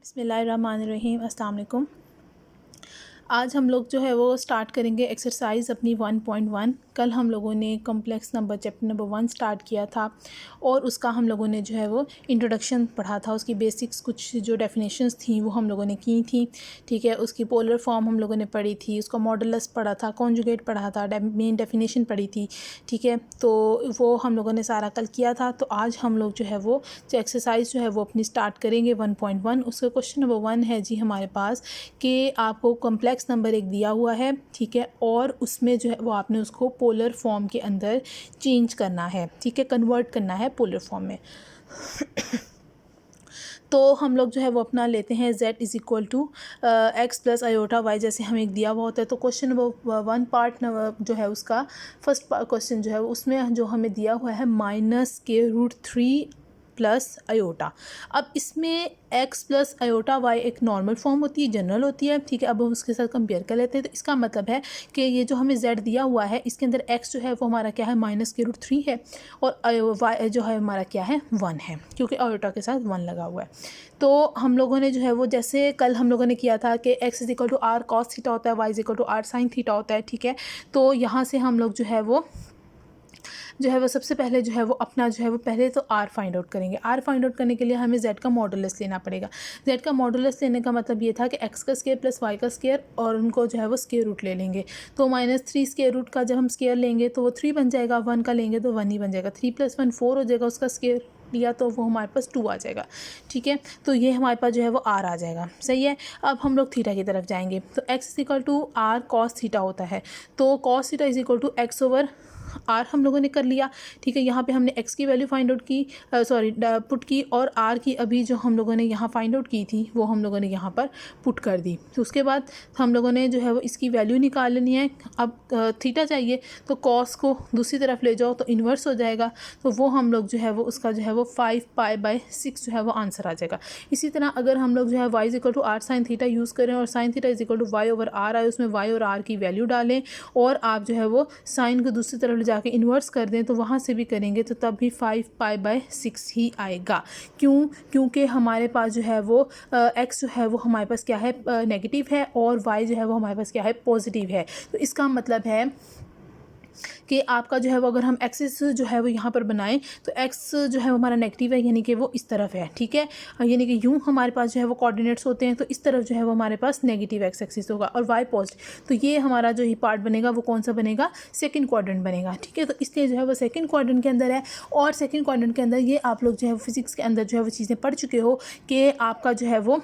बिस्मिल्लाहिर्रहमानिर्रहीम। अस्सलाम वालेकुम। आज हम लोग जो है वो स्टार्ट करेंगे एक्सरसाइज अपनी 1.1। कल हम लोगों ने complex number chapter number 1 start किया था और उसका हम लोगों ने जो है वो इंट्रोडक्शन पढ़ा था। उसकी बेसिक्स कुछ जो डेफिनेशंस थी वो हम लोगों ने की थी। ठीक है, उसकी पोलर फॉर्म हम लोगों ने पढ़ी थी, उसका मॉडुलस पढ़ा था, कॉन्जुगेट पढ़ा था, मेन डेफिनेशन पढ़ी थी। ठीक है, तो वो हम लोगों ने सारा कल किया था। तो आज हम लोग जो है वो जो एक्सरसाइज जो है वो अपनी स्टार्ट करेंगे 1.1। उसका क्वेश्चन नंबर 1 है जी हमारे पास कि आपको कॉम्प्लेक्स नंबर एक दिया हुआ है। ठीक है, और उसमें जो है वो आपने उसको पोलर फॉर्म के अंदर चेंज करना है। ठीक है, कन्वर्ट करना है पोलर फॉर्म में। तो हम लोग जो है वो अपना लेते हैं z is equal to X plus iota Y, जैसे हमें एक दिया हुआ होता है। तो क्वेश्चन नंबर 1 पार्ट जो है उसका फर्स्ट क्वेश्चन जो है उसमें जो हमें दिया हुआ है -√3 प्लस आयोटा। अब इसमें x प्लस आयोटा वाई एक नॉर्मल फॉर्म होती है, जनरल होती है। ठीक है, अब हम उसके साथ कंपेयर कर लेते हैं। तो इसका मतलब है कि ये जो हमें z दिया हुआ है इसके अंदर x जो है वो हमारा क्या है -√3 है और y जो है हमारा क्या है 1 है, क्योंकि आयोटा के साथ 1 लगा हुआ है। तो हम लोगों ने जो है वो जैसे कल हम लोगों ने किया था कि x is equal to R cos theta होता है, y is equal to R sine theta होता है। ठीक है, तो यहाँ से हम लोग जो है वो सबसे पहले जो है वो अपना जो है वो पहले तो r फाइंड आउट करेंगे। r फाइंड आउट करने के लिए हमें z का मॉडुलस लेना पड़ेगा। z का मॉडुलस लेने का मतलब ये था कि x का स्क्वायर प्लस y का स्क्वायर और उनको जो है वो स्क्वायर रूट ले लेंगे। तो -3 स्क्वायर रूट का जब हम स्क्वायर लेंगे तो वो 3 बन जाएगा, 1 का लेंगे तो 1 ही बन जाएगा। 3 + 1 4 हो जाएगा, उसका स्क्वायर लिया तो वो हमारे पास 2 आ जाएगा। ठीक है, तो ये हमारे पास जो है वो r आ जाएगा। सही है, अब हम लोग थीटा की तरफ जाएंगे। तो x is equal to R cos theta होता है। तो cos theta is equal to x over R हम लोगों ने कर लिया। ठीक है, यहाँ पे हमने x की वैल्यू फाइंड आउट की, पुट की, और r की अभी जो हम लोगों ने यहाँ फाइंड आउट की थी वो हम लोगों ने यहाँ पर पुट कर दी। तो उसके बाद हम लोगों ने जो है वो इसकी वैल्यू निकाल लेनी है। अब थीटा चाहिए तो कॉस को दूसरी तरफ ले जाओ तो इन्वर्स हो जाएगा। तो वो हम लोग जो है वो उसका जो है वो 5π/6 जो है वो आंसर आ जाएगा। इसी तरह अगर हम लोग जो है y is equal to R sine theta use करें और sine theta is equal to Y over R आए, उसमें y और r की वैल्यू डालें और आप जो है वो साइन को दूसरी तरफ ले जाके इन्वर्स कर दें तो वहाँ से भी करेंगे तो तब भी 5π/6 ही आएगा। क्योंकि हमारे पास जो है वो x जो है वो हमारे पास क्या है नेगेटिव है और y जो है वो हमारे पास क्या है पॉजिटिव है। तो इसका मतलब है कि आपका जो है वो अगर हम एक्सिस जो है वो यहाँ पर बनाएं तो x जो है वो हमारा नेगेटिव है, यानी कि वो इस तरफ है। ठीक है, यानी कि यूँ हमारे पास जो है वो कोऑर्डिनेट्स होते हैं तो इस तरफ जो है वो हमारे पास नेगेटिव x एक्सिस होगा और y पॉजिटिव। तो ये हमारा जो ही पार्ट बनेगा वो कौन सा बनेगा, सेकंड क्वाड्रेंट बनेगा। ठीक है, तो इसलिए जो है वो सेकंड क्वाड्रेंट के अंदर है। और सेकंड क्वाड्रेंट के अंदर ये आप लोग जो है फिजिक्स के अंदर जो है वो चीज़ें पढ़ चुके हो कि आपका जो है वो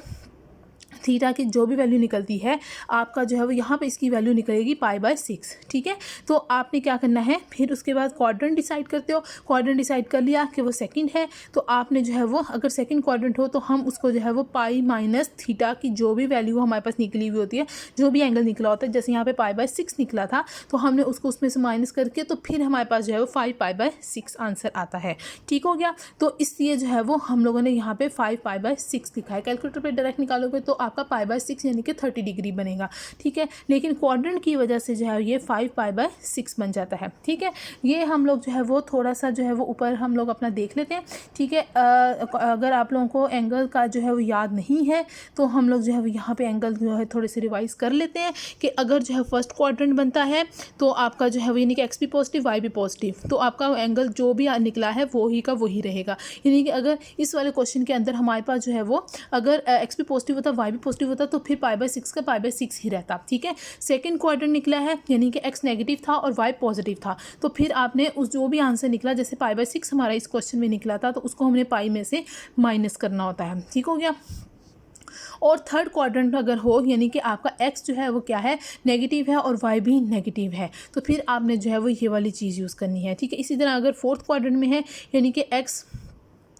थीटा की जो भी वैल्यू निकलती है आपका जो है वो यहाँ पे इसकी वैल्यू निकलेगी π/6। ठीक है, तो आपने क्या करना है, फिर उसके बाद क्वाड्रेंट डिसाइड करते हो। क्वाड्रेंट डिसाइड कर लिया कि वो सेकंड है तो आपने जो है वो अगर सेकंड क्वाड्रेंट हो तो हम उसको जो है वो π-θ की जो भी वैल्यू हमारे पास निकली हुई होती है, जो भी एंगल निकला होता है, जैसे यहाँ पे π/6 निकला था तो हमने उसको उसमें से माइनस करके तो फिर हमारे पास जो है वो 5π/6 आंसर आता है। ठीक हो गया, तो इसलिए जो है वो हम लोगों ने यहाँ पे 5π/6 लिखा है। कैलकुलेटर पर डायरेक्ट निकालोगे तो आपका π/6 यानी कि 30 डिग्री बनेगा। ठीक है, लेकिन क्वाड्रेंट की वजह से जो है ये 5π/6 बन जाता है। ठीक है, ये हम लोग जो है वो थोड़ा सा जो है वो ऊपर हम लोग अपना देख लेते हैं। ठीक है, अगर आप लोगों को एंगल का जो है वो याद नहीं है तो हम लोग जो है वो यहाँ पे एंगल जो है थोड़े से रिवाइज कर लेते हैं कि अगर जो है फर्स्ट क्वाड्रेंट बनता है तो आपका जो है वो यानी कि x भी पॉजिटिव y भी पॉजिटिव, तो आपका एंगल जो भी निकला है वो ही का वही रहेगा। यानी कि अगर इस वाले क्वेश्चन के अंदर हमारे पास जो है वो अगर x भी पॉजिटिव होता y भी पॉजिटिव होता तो फिर π/6 का π/6 ही रहता। ठीक है, सेकंड क्वाड्रेंट निकला है यानी कि x नेगेटिव था और y पॉजिटिव था तो फिर आपने उस जो भी आंसर निकला, जैसे π/6 हमारा इस क्वेश्चन में निकला था तो उसको हमने पाई में से माइनस करना होता है। ठीक हो गया, और थर्ड क्वाड्रेंट अगर हो यानी कि आपका x जो है वो क्या है नेगेटिव है और y भी नेगेटिव है तो फिर आपने जो है वो ये वाली चीज़ यूज़ करनी है। ठीक है, इसी तरह अगर फोर्थ क्वाड्रेंट में है यानी कि x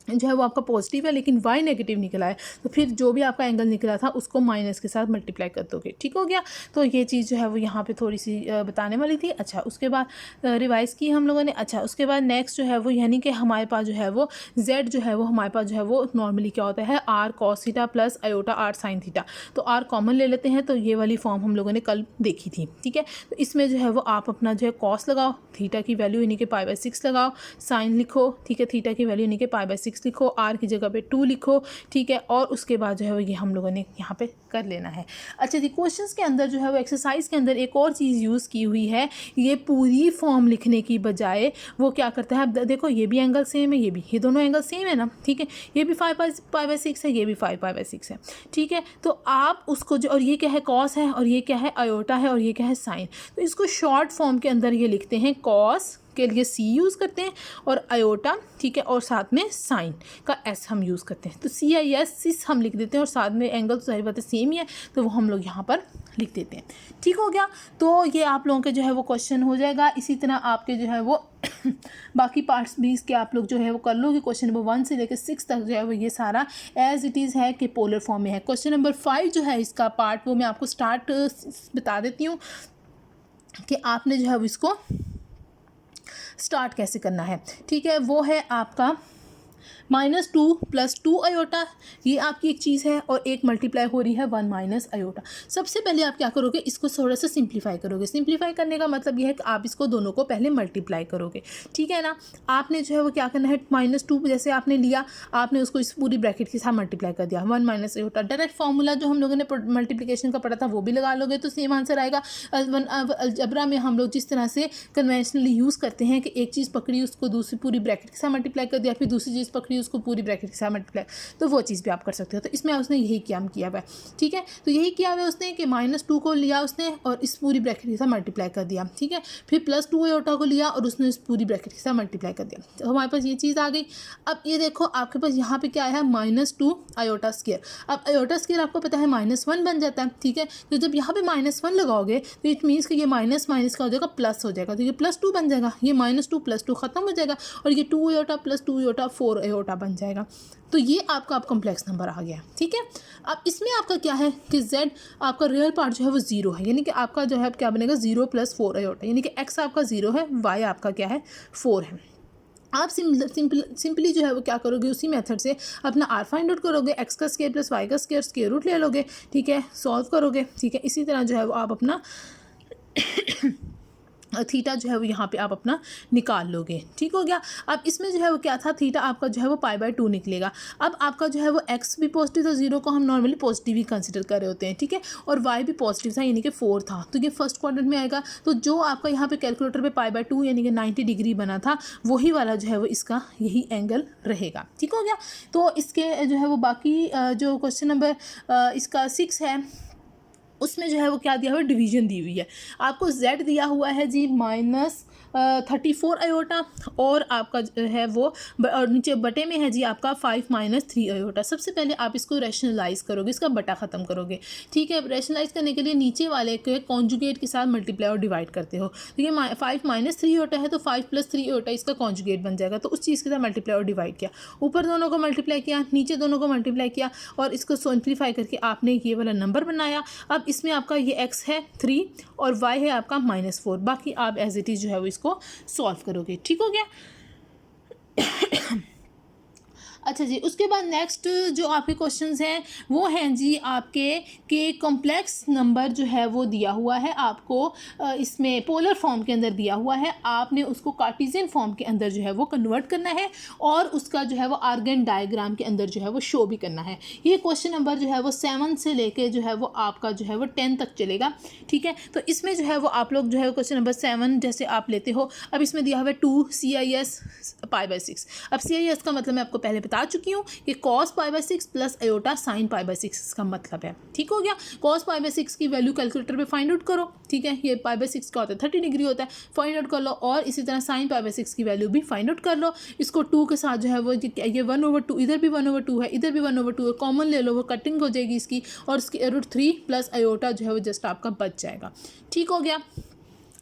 जो है वो आपका पॉजिटिव है लेकिन y नेगेटिव निकला है तो फिर जो भी आपका एंगल निकला था उसको माइनस के साथ मल्टीप्लाई कर दोगे। ठीक हो गया, तो ये चीज़ जो है वो यहाँ पे थोड़ी सी बताने वाली थी। अच्छा, उसके बाद रिवाइज़ की हम लोगों ने। अच्छा, उसके बाद नेक्स्ट जो है वो यानी कि हमारे पास जो है वो z जो है वो हमारे पास जो है वो नॉर्मली क्या होता है r cos theta plus iota r sin theta. तो r कॉमन ले लेते हैं तो ये वाली फॉर्म हम लोगों ने कल देखी थी। ठीक है, तो इसमें जो है वो आप अपना जो है कॉस लगाओ, थीटा की वैल्यू यानी कि π/6 लगाओ, साइन लिखो। ठीक है, थीटा की वैल्यू यानी कि π/6 6 लिखो, r की जगह पे 2 लिखो, ठीक है, और उसके बाद जो है वो ये हम लोगों ने यहाँ पे कर लेना है। अच्छा जी, क्वेश्चंस के अंदर जो है वो एक्सरसाइज के अंदर एक और चीज़ यूज़ की हुई है, ये पूरी फॉर्म लिखने की बजाय वो क्या करता है, अब देखो ये भी एंगल सेम है, ये दोनों एंगल सेम है ना, ठीक है, ये भी 5 पाई/6 है, ये भी 5 पाई/6 है, ठीक है, तो आप उसको जो, और ये क्या है कॉस है, और ये क्या है आयोटा है, और ये क्या है साइन, तो इसको शॉर्ट फॉर्म के अंदर ये लिखते हैं, कॉस के लिए सी यूज़ करते हैं और आयोटा, ठीक है, और साथ में साइन का एस हम यूज़ करते हैं, तो CIS सिस हम लिख देते हैं, और साथ में एंगल तो सारी बातें सेम ही है, तो वो हम लोग यहाँ पर लिख देते हैं। ठीक हो गया, तो ये आप लोगों के जो है वो क्वेश्चन हो जाएगा। इसी तरह आपके जो है वो बाकी पार्ट्स भी इसके आप लोग जो है वो कर लोगे। क्वेश्चन नंबर 1 से लेकर 6 तक जो है वो ये सारा एज इट इज़ है कि पोलर फॉर्म में है। क्वेश्चन नंबर 5 जो है इसका पार्ट, वो मैं आपको स्टार्ट बता देती हूँ कि आपने जो है वो इसको स्टार्ट कैसे करना है। ठीक है, वो है आपका -2 + 2 आयोटा, ये आपकी एक चीज़ है, और एक मल्टीप्लाई हो रही है 1 - आयोटा। सबसे पहले आप क्या करोगे, इसको थोड़ा सा सिंप्लीफाई करोगे। सिंप्लीफाई करने का मतलब ये है कि आप इसको दोनों को पहले मल्टीप्लाई करोगे, ठीक है ना। आपने जो है वो क्या करना है, -2 जैसे आपने लिया, आपने उसको इस पूरी ब्रैकेट के साथ मल्टीप्लाई कर दिया, 1 - आयोटा। डायरेक्ट फार्मूला जो हम लोगों ने मल्टीप्लिकेशन का पढ़ा था वो भी लगा लोगे तो सेम आंसर आएगा। अलजबरा में हम लोग जिस तरह से कन्वेंशनली यूज़ करते हैं कि एक चीज़ पकड़ी उसको दूसरी पूरी ब्रैकेट के साथ मल्टीप्लाई कर दिया, फिर दूसरी चीज़ पकड़ी उसको पूरी ब्रैकेट के साथ मल्टीप्लाई, तो वो चीज़ भी आप कर सकते हो। तो इसमें उसने यही काम किया हुआ है, ठीक है। तो यही किया हुआ है उसने कि -2 को लिया उसने और इस पूरी ब्रैकेट के साथ मल्टीप्लाई कर दिया, ठीक है। फिर +2 आयोटा को लिया और उसने इस पूरी ब्रैकेट के साथ मल्टीप्लाई कर दिया, तो हमारे पास ये चीज़ आ गई। अब ये देखो आपके पास यहाँ पे क्या है, -2 आयोटा स्क्वायर। अब आयोटा स्क्वायर आपको पता है -1 बन जाता है, ठीक है। तो जब यहाँ पे -1 लगाओगे तो इट मीन्स कि ये माइनस माइनस का हो जाएगा प्लस हो जाएगा, तो ये +2 बन जाएगा, ये -2 + 2 खत्म हो जाएगा, और ये 2 आयोटा + 2 आयोटा 4 आयोटा बन जाएगा। तो ये आपका अब कॉम्प्लेक्स नंबर आ गया, ठीक है। अब इसमें आपका क्या है कि z आपका रियल पार्ट जो है वो 0 है, यानी कि आपका जो है क्या बनेगा 0 + 4 आयोटा, यानी कि x आपका 0 है, y आपका क्या है 4 है। आप सिंपली जो है वो क्या करोगे, उसी मेथड से अपना r फाइंड आउट करोगे, x का स्क्वायर + y का स्क्वायर रूट ले लोगे, ठीक है, सॉल्व करोगे, ठीक है। इसी तरह जो है वो आप अपना थीटा जो है वो यहाँ पे आप अपना निकाल लोगे, ठीक हो गया। अब इसमें जो है वो क्या था, थीटा आपका जो है वो π/2 निकलेगा। अब आपका जो है वो x भी पॉजिटिव था, 0 को हम नॉर्मली पॉजिटिव ही कंसिडर कर रहे होते हैं, ठीक है, और y भी पॉजिटिव था यानी कि 4 था, तो ये फर्स्ट क्वाड्रेंट में आएगा। तो जो आपका यहाँ पे कैलकुलेटर पे π/2 यानी कि 90 डिग्री बना था, वही वाला जो है वो इसका यही एंगल रहेगा, ठीक हो गया। तो इसके जो है वो बाकी जो क्वेश्चन नंबर इसका 6 है, उसमें जो है वो क्या दिया हुआ है, डिवीजन दी हुई है। आपको z दिया हुआ है जी -34 आयोटा, और आपका जो है वो और नीचे बटे में है जी आपका 5 - 3 आयोटा। सबसे पहले आप इसको रैशनलाइज करोगे, इसका बटा ख़त्म करोगे, ठीक है। रैशनलाइज करने के लिए नीचे वाले के कॉन्जुगेट के साथ मल्टीप्लाई और डिवाइड करते हो, तो ये 5 - 3 आयोटा है, तो 5 + 3 आयोटा इसका कॉन्जुगेट बन जाएगा, तो उस चीज़ के साथ मल्टीप्लाई और डिवाइड किया, ऊपर दोनों को मल्टीप्लाई किया, नीचे दोनों को मल्टीप्लाई किया, और इसको सिंप्लीफाई करके आपने ये वाला नंबर बनाया। अब इसमें आपका ये x है 3 और y है आपका -4, बाकी आप एज इट इज़ जो है वो इसको सॉल्व करोगे, ठीक हो गया। अच्छा जी, उसके बाद नेक्स्ट जो आपके क्वेश्चंस हैं वो हैं जी आपके कि कॉम्प्लेक्स नंबर जो है वो दिया हुआ है आपको, इसमें पोलर फॉर्म के अंदर दिया हुआ है, आपने उसको कार्टेशियन फॉर्म के अंदर जो है वो कन्वर्ट करना है, और उसका जो है वो आर्गन डायग्राम के अंदर जो है वो शो भी करना है। ये क्वेश्चन नंबर जो है वो 7 से लेके जो है वो आपका जो है वो 10 तक चलेगा, ठीक है। तो इसमें जो है वो आप लोग जो है क्वेश्चन नंबर 7 जैसे आप लेते हो, अब इसमें दिया हुआ है 2 CIS π/6। अब CIS का मतलब मैं आपको पहले बता चुकी हूँ कि cos π/6 + आयोटा sin π/6 का मतलब है, ठीक हो गया। cos π/6 की वैल्यू कैलकुलेटर पे फाइंड आउट करो, ठीक है, ये π/6 का होता है 30 डिग्री होता है, फाइंड आउट कर लो, और इसी तरह sin π/6 की वैल्यू भी फाइंड आउट कर लो। इसको 2 के साथ जो है वो ये 1/2, इधर भी 1/2 है, इधर भी 1/2 है, कॉमन ले लो, वो कटिंग हो जाएगी इसकी, और इसकी √3 + आयोटा जो है वो जस्ट आपका बच जाएगा, ठीक हो गया।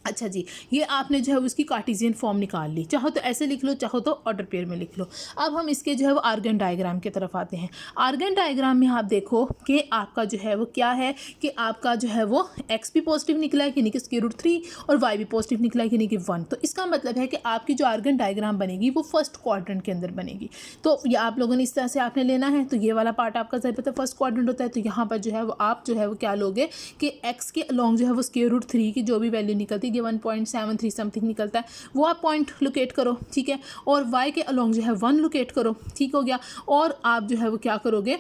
अच्छा जी, ये आपने जो है उसकी कार्टेशियन फॉर्म निकाल ली, चाहो तो ऐसे लिख लो, चाहो तो ऑर्डर पेयर में लिख लो। अब हम इसके जो है वो आर्गन डायग्राम की तरफ आते हैं। आर्गन डायग्राम में आप देखो कि आपका जो है वो क्या है कि आपका जो है वो x भी पॉजिटिव निकला है यानी कि √3, और y भी पॉजिटिव निकला है यानी कि 1। तो इसका मतलब है कि आपकी जो आर्गन डायग्राम बनेगी वो फर्स्ट क्वाड्रेंट के अंदर बनेगी। तो ये आप लोगों ने इस तरह से आपने लेना है, तो ये वाला पार्ट आपका ज़रूर पता है फर्स्ट क्वाड्रेंट होता है, तो यहाँ पर जो है वो आप जो है वो क्या लोगे कि x के अलॉन्ग जो है वो √3 की जो भी वैल्यू निकलती ये 1.73 समथिंग निकलता है, वो आप पॉइंट लोकेट करो, ठीक है, और वाई के अलॉन्ग जो है 1 लोकेट करो, ठीक हो गया। और आप जो है वो क्या करोगे,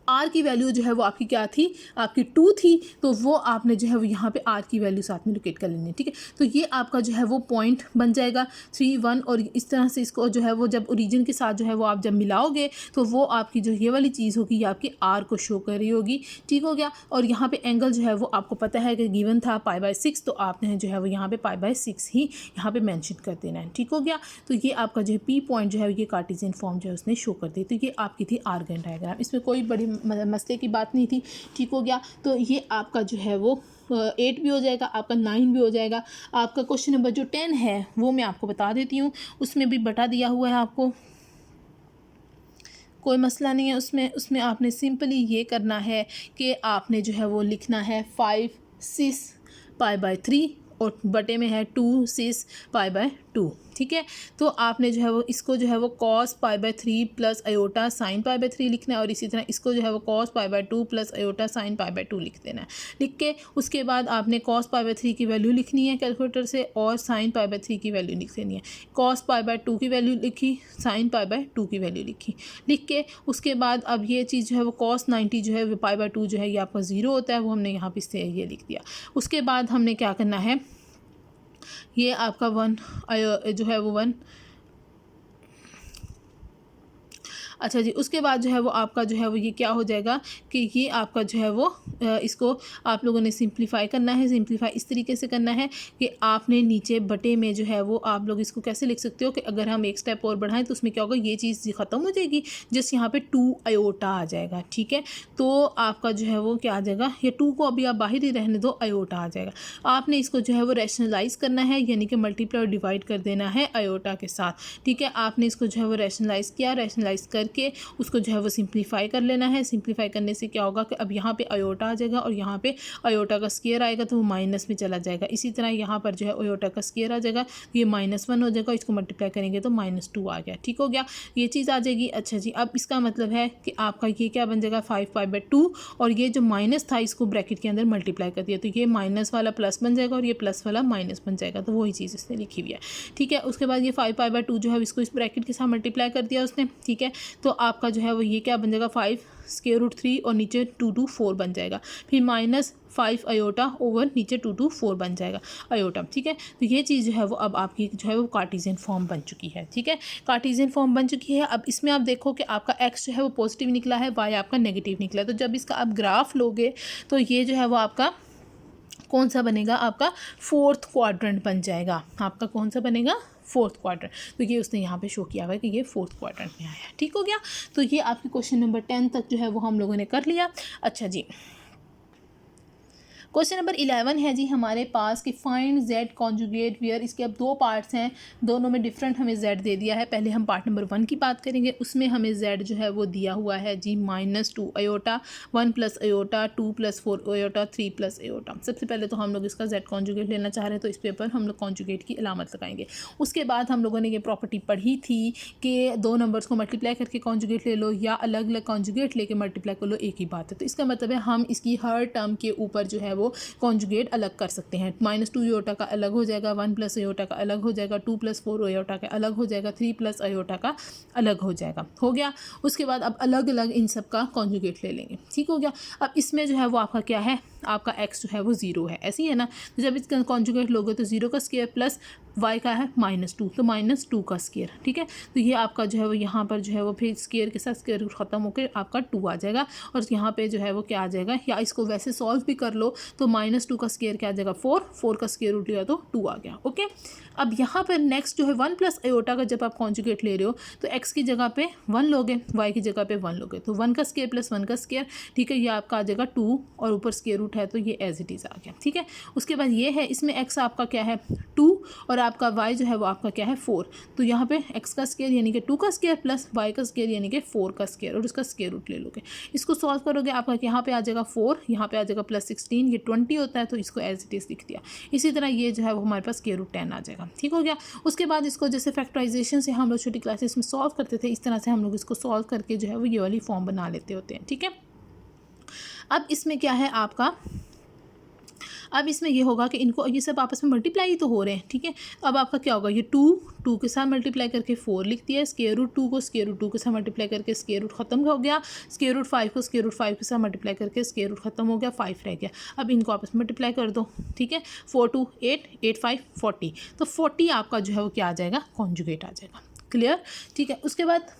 आर की वैल्यू जो है वो आपकी क्या थी, आपकी 2 थी, तो वो आपने जो है वो यहाँ पे आर की वैल्यू साथ में लोकेट कर लेनी है, ठीक है। तो ये आपका जो है वो पॉइंट बन जाएगा 3, 1, और इस तरह से इसको जो है वो जब ओरिजिन के साथ जो है वो आप जब मिलाओगे तो वो आपकी जो ये वाली चीज़ होगी ये आपकी आर को शो कर रही होगी, ठीक हो गया। और यहाँ पे एंगल जो है वो आपको पता है कि गिवन था π/6, तो आपने जो है वो यहाँ पे π/6 ही यहाँ पे मेंशन कर देना है, ठीक हो गया। तो ये आपका जो है पी पॉइंट जो है ये कार्टेशियन फॉर्म जो है उसने शो कर दी। तो ये आपकी थी आर्गन डायग्राम, इसमें कोई बड़ी मसले की बात नहीं थी, ठीक हो गया। तो ये आपका जो है वो 8 भी हो जाएगा, आपका 9 भी हो जाएगा। आपका क्वेश्चन नंबर जो 10 है वो मैं आपको बता देती हूँ, उसमें भी बता दिया हुआ है आपको, कोई मसला नहीं है उसमें। उसमें आपने सिंपली ये करना है कि आपने जो है वो लिखना है 5, 6 π/3 और बटे में है 2, 6 π/2, ठीक है। तो आपने जो है वो इसको जो है वो cos π/3 प्लस अयोटा sin π/3 लिखना है, और इसी तरह इसको जो है वो cos π/2 प्लस अयोटा sin π/2 लिख देना है। लिख के उसके बाद आपने cos π/3 की वैल्यू लिखनी है कैलकुलेटर से, और sin π/3 की वैल्यू लिख देनी है। cos π/2 की वैल्यू लिखी, sin π/2 की वैल्यू लिखी, लिख के उसके बाद अब ये चीज़ जो है वो cos 90 जो है π/2 जो है ये आपका 0 होता है, वो हमने यहाँ पे से ये लिख दिया। उसके बाद हमने क्या करना है, ये आपका 1 जो है वो 1, अच्छा जी। उसके बाद जो है वो आपका जो है वो ये क्या हो जाएगा कि ये आपका जो है वो इसको आप लोगों ने सिंप्लीफाई करना है। सिंप्लीफाई इस तरीके से करना है कि आपने नीचे बटे में जो है वो आप लोग इसको कैसे लिख सकते हो कि अगर हम एक स्टेप और बढ़ाएं तो उसमें क्या होगा, ये चीज़ ख़त्म हो जाएगी, जस्ट यहाँ पे 2 अयोटा आ जाएगा, ठीक है। तो आपका जो है वो क्या आ जाएगा, ये 2 को अभी आप बाहर ही रहने दो, अयोटा आ जाएगा। आपने इसको जो है वो रैशनलाइज करना है, यानी कि मल्टीप्लाई और डिवाइड कर देना है अयोटा के साथ, ठीक है। आपने इसको जो है वो रैशनलाइज किया, रैशनलाइज के उसको जो है वो सिंप्लीफाई कर लेना है। सिंप्लीफाई करने से क्या होगा कि अब यहाँ पे अयोटा आ जाएगा और यहाँ पे अयोटा का स्क्वायर आएगा तो वो माइनस में चला जाएगा। इसी तरह यहाँ पर जो है अयोटा का स्क्वायर आ जाएगा, ये -1 हो जाएगा, इसको मल्टीप्लाई करेंगे तो -2 आ गया, ठीक हो गया, ये चीज़ आ जाएगी। अच्छा जी, अब इसका मतलब है कि आपका ये क्या बन जाएगा 5π/2, और ये जो माइनस था इसको ब्रैकेट के अंदर मल्टीप्लाई कर दिया, तो ये माइनस वाला प्लस बन जाएगा और ये प्लस वाला माइनस बन जाएगा, तो वही चीज़ इसने लिखी हुई है, ठीक है। उसके बाद ये 5π/2 जो है इसको इस ब्रैकेट के साथ मल्टीप्लाई कर दिया उसने, ठीक है। तो आपका जो है वो ये क्या बन जाएगा 5√3 और नीचे 2 to 4 बन जाएगा, फिर -5 अयोटा ओवर नीचे 2 to 4 बन जाएगा अयोटा, ठीक है। तो ये चीज़ जो है वो अब आपकी जो है वो कार्टेशियन फॉर्म बन चुकी है, ठीक है, कार्टेशियन फॉर्म बन चुकी है। अब इसमें आप देखो कि आपका x जो है वो पॉजिटिव निकला है, y आपका नेगेटिव निकला है, तो जब इसका आप ग्राफ लोगे तो ये जो है वो आपका कौन सा बनेगा, आपका 4th क्वाड्रेंट बन जाएगा। आपका कौन सा बनेगा, 4th क्वाड्रेंट। तो ये उसने यहाँ पे शो किया हुआ है कि ये 4th क्वाड्रेंट में आया है, ठीक हो गया। तो ये आपकी क्वेश्चन नंबर 10 तक जो है वो हम लोगों ने कर लिया। अच्छा जी, क्वेश्चन नंबर 11 है जी हमारे पास कि फाइंड जेड कॉन्जुगेट वेयर। इसके अब 2 पार्ट्स हैं, दोनों में डिफरेंट हमें जेड दे दिया है। पहले हम पार्ट नंबर 1 की बात करेंगे, उसमें हमें जेड जो है वो दिया हुआ है जी -2 अयोटा, 1 + अयोटा, 2 + 4 अयोटा, 3 + अयोटा। सबसे पहले तो हम लोग इसका जेड कॉन्जुगेट लेना चाह रहे हैं, तो इस पेपर हम लोग कॉन्जुगेट की अलामत लगाएंगे। उसके बाद हम लोगों ने ये प्रॉपर्टी पढ़ी थी कि 2 नंबर्स को मल्टीप्लाई करके कॉन्जुगेट ले लो या अलग अलग कॉन्जुगेट लेके मल्टीप्लाई कर लो, एक ही बात है। तो इसका मतलब है हम इसकी हर टर्म के ऊपर जो है वो कॉन्जुगेट अलग कर सकते हैं। -2 अयोटा का अलग हो जाएगा, 1 + अयोटा का अलग हो जाएगा, 2 + 4 अयोटा का अलग हो जाएगा, 3 + अयोटा का अलग हो जाएगा, हो गया। उसके बाद अब अलग अलग इन सब का कॉन्जुगेट ले लेंगे, ठीक हो गया। अब इसमें जो है वो आपका क्या है, आपका x जो है वो 0 है, ऐसी है ना। तो जब इसका कॉन्जुगेट लोगे तो 0 का स्क्वायर प्लस y का है -2, तो -2 का स्क्वायर, ठीक है। तो ये आपका जो है वो यहाँ पर जो है वो फिर स्क्वायर के साथ स्क्वायर रूट ख़त्म होकर आपका 2 आ जाएगा, और यहाँ पे जो है वो क्या आ जाएगा, या इसको वैसे सॉल्व भी कर लो तो -2 का स्क्वायर क्या आ जाएगा 4 का स्क्वायर रूट लिया तो 2 आ गया, ओके। अब यहाँ पर नेक्स्ट जो है 1 + अयोटा का जब आप कॉन्जुगेट ले रहे हो तो x की जगह पे 1 लोगे, y की जगह पे 1 लोगे, तो 1 का स्क्वायर प्लस 1 का स्क्वायर, ठीक है, ये आपका आ जाएगा 2 और ऊपर स्क्वायर रूट है तो ये एज इट इज़ आ गया, ठीक है। उसके बाद ये है, इसमें x आपका क्या है 2 और आपका y जो है वो आपका क्या है 4, तो यहाँ पे x का स्क्वायर यानी कि 2 का स्क्वायर प्लस y का स्क्वायर यानी कि 4 का स्क्वायर और उसका स्क्वायर रूट ले लोगे। इसको सॉल्व करोगे आपका यहाँ पे आ जाएगा 4, यहाँ पे आ जाएगा +16, ये 20 होता है तो इसको एज इट इज़ लिख दिया। इसी तरह ये जो है वो हमारे पास स्क्वायर रूट 10 आ जाएगा, ठीक हो गया। उसके बाद इसको जैसे फैक्टराइजेशन से हम लोग छोटी क्लासेस में सॉल्व करते थे, इस तरह से हम लोग इसको सॉल्व करके जो है वो ये वाली फॉर्म बना लेते होते हैं, ठीक है। अब इसमें क्या है आपका अब इसमें ये होगा कि इनको ये सब आपस में मल्टीप्लाई तो हो रहे हैं, ठीक है। अब आपका क्या होगा, ये 2 के साथ मल्टीप्लाई करके 4 लिख दिया, स्क्वायर रूट 2 को स्क्वायर रूट 2 के साथ मल्टीप्लाई करके स्क्वायर रूट खत्म हो गया, स्क्वायर रूट 5 को स्क्वायर रूट 5 के साथ मल्टीप्लाई करके स्क्वायर रूट खत्म हो गया, 5 रह गया। अब इनको आपस में मल्टीप्लाई कर दो, ठीक है। 4 2 8 8 5 40, तो 40 आपका जो है वो क्या आ जाएगा, कॉन्जुगेट आ जाएगा। क्लियर, ठीक है। उसके बाद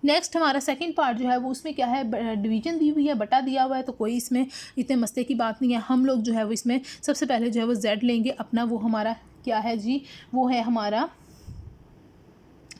नेक्स्ट हमारा सेकंड पार्ट जो है वो उसमें क्या है, डिवीजन दी हुई है, बटा दिया हुआ है, तो कोई इसमें इतने मसले की बात नहीं है। हम लोग जो है वो इसमें सबसे पहले जो है वो जेड लेंगे अपना, वो हमारा क्या है जी, वो है हमारा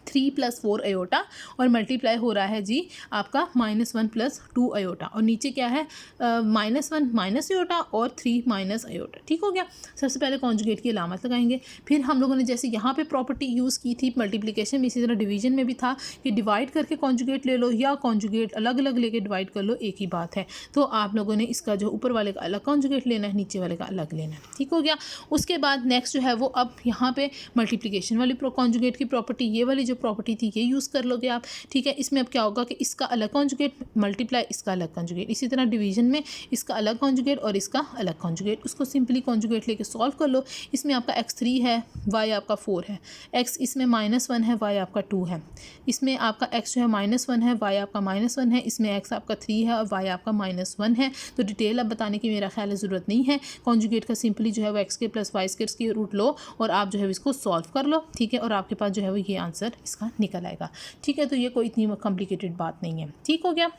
3 + 4 अयोटा और मल्टीप्लाई हो रहा है जी आपका -1 + 2 अयोटा, और नीचे क्या है -1 माइनस अयोटा और 3 माइनस अयोटा, ठीक हो गया। सबसे पहले कॉन्जुगेट की अलामत लगाएंगे, फिर हम लोगों ने जैसे यहाँ पे प्रॉपर्टी यूज़ की थी मल्टीप्लिकेशन में, इसी तरह डिवीजन में भी था कि डिवाइड करके कॉन्जुगेट ले लो या कॉन्जुगेट अलग अलग लेके डिवाइड कर लो, एक ही बात है। तो आप लोगों ने इसका जो ऊपर वाले का अलग कॉन्जुगेट लेना है, नीचे वाले का अलग लेना है, ठीक हो गया। उसके बाद नेक्स्ट जो है वो अब यहाँ पे मल्टीप्लिकेशन वाली कॉन्जुगेट की प्रॉपर्टी, ये वाली जो प्रॉपर्टी थी ये यूज़ कर लोगे आप, ठीक है। इसमें अब क्या होगा कि इसका अलग कॉन्जुगेट मल्टीप्लाई इसका अलग कॉन्जुगेट, इसी तरह डिवीजन में इसका अलग कॉन्जुगेट और इसका अलग कॉन्जुगेट, उसको सिंपली कॉन्जुगेट लेके सॉल्व कर लो। इसमें आपका x3 है, y आपका 4 है, x इसमें -1 है, y आपका 2 है, इसमें आपका x जो है -1 है, y आपका -1 है, इसमें x आपका 3 है और y आपका -1 है। तो डिटेल अब बताने की मेरा ख्याल है ज़रूरत नहीं है। कॉन्जुगेट का सिंपली जो है वो x² + y² की रूट लो और आप जो है इसको सॉल्व कर लो, ठीक है, और आपके पास जो है वो ये आंसर इसका निकल आएगा, ठीक है। तो ये कोई इतनी कॉम्प्लिकेटेड बात नहीं है, ठीक हो गया।